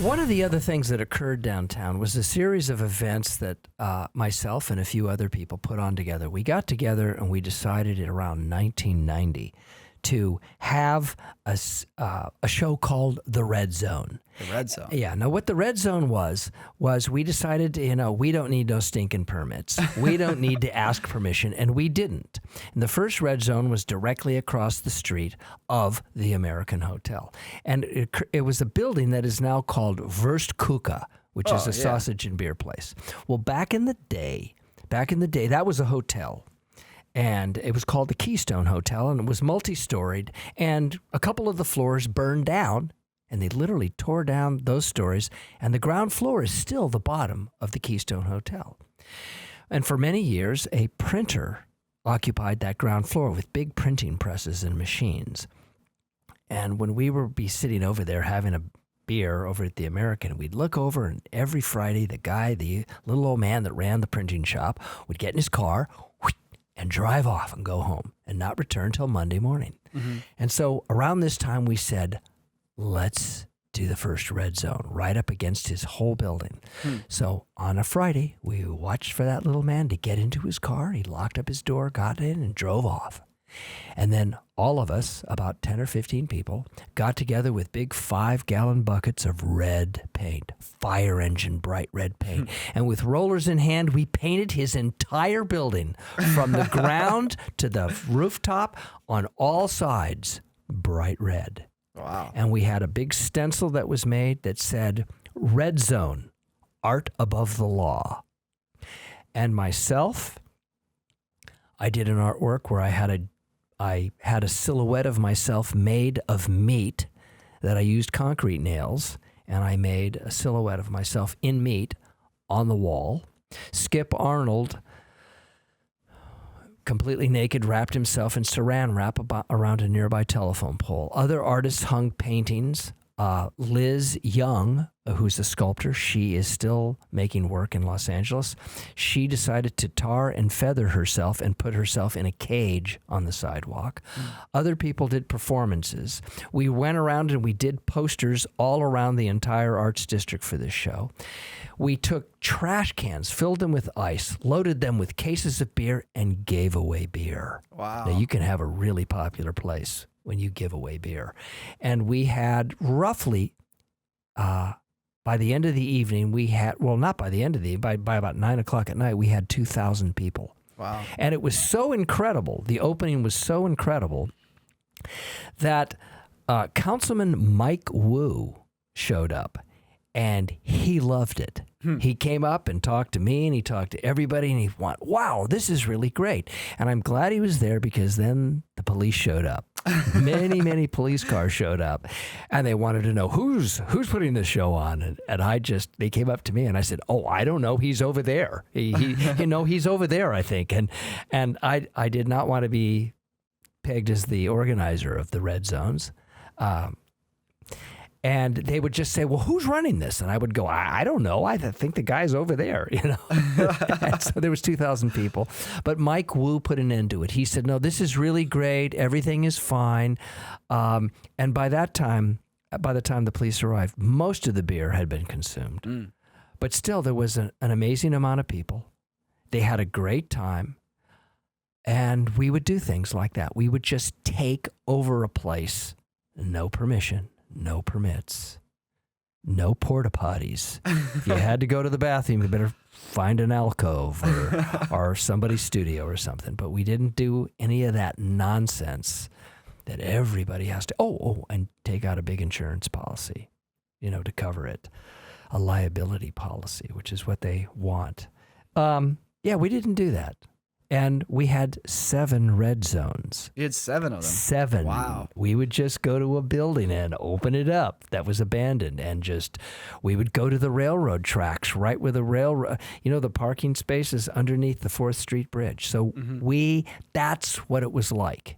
One of the other things that occurred downtown was a series of events that myself and a few other people put on together. We got together and we decided in around 1990 to have a show called The Red Zone. The Red Zone. Yeah. Now, what the Red Zone was we decided, we don't need no stinking permits. We don't need to ask permission, and we didn't. And the first Red Zone was directly across the street of the American Hotel. And it was a building that is now called Wurstkuka, which is a sausage and beer place. Well, back in the day, that was a hotel. And it was called the Keystone Hotel, and it was multi-storied, and a couple of the floors burned down, and they literally tore down those stories, and the ground floor is still the bottom of the Keystone Hotel. And for many years, a printer occupied that ground floor with big printing presses and machines. And when we would be sitting over there having a beer over at the American, we'd look over, and every Friday, the little old man that ran the printing shop, would get in his car and drive off and go home and not return till Monday morning. Mm-hmm. And so around this time we said, let's do the first Red Zone right up against his whole building. So on a Friday, we watched for that little man to get into his car. He locked up his door, got in, and drove off. And then all of us, about 10 or 15 people, got together with big 5-gallon buckets of red paint, fire engine bright red paint. And with rollers in hand, we painted his entire building from the ground to the rooftop on all sides bright red. Wow. And we had a big stencil that was made that said, Red Zone, Art Above the Law. And myself, I did an artwork where I had a silhouette of myself made of meat that I used concrete nails, and I made a silhouette of myself in meat on the wall. Skip Arnold, completely naked, wrapped himself in saran wrap around a nearby telephone pole. Other artists hung paintings. Liz Young, who's a sculptor, she is still making work in Los Angeles. She decided to tar and feather herself and put herself in a cage on the sidewalk. Other people did performances. We went around and we did posters all around the entire arts district for this show. We took trash cans, filled them with ice, loaded them with cases of beer, and gave away beer. Wow. Now, you can have a really popular place when you give away beer. And we had roughly, by the end of the evening, not by the end of the evening, by about 9 o'clock at night, we had 2,000 people. Wow. And it was so incredible, the opening was so incredible, that Councilman Mike Wu showed up, and he loved it. He came up and talked to me, and he talked to everybody, and he went, wow, this is really great. And I'm glad he was there, because then the police showed up. Many police cars showed up, and they wanted to know who's putting this show on. And they came up to me, and I said, oh, I don't know. He's over there. He's over there, I think. And I did not want to be pegged as the organizer of the Red Zones. And they would just say, well, who's running this? And I would go, I don't know. I think the guy's over there, And so there was 2,000 people. But Mike Wu put an end to it. He said, no, this is really great. Everything is fine. And by the time the police arrived, most of the beer had been consumed. But still, there was an amazing amount of people. They had a great time. And we would do things like that. We would just take over a place, no permission. No permits, no porta potties. If you had to go to the bathroom, you better find an alcove or somebody's studio or something. But we didn't do any of that nonsense that everybody has to, and take out a big insurance policy, to cover it. A liability policy, which is what they want. We didn't do that. And we had 7 red zones. You had 7 of them? 7. Wow. We would just go to a building and open it up that was abandoned, and we would go to the railroad tracks right where the railroad, the parking spaces underneath the 4th Street Bridge. So that's what it was like.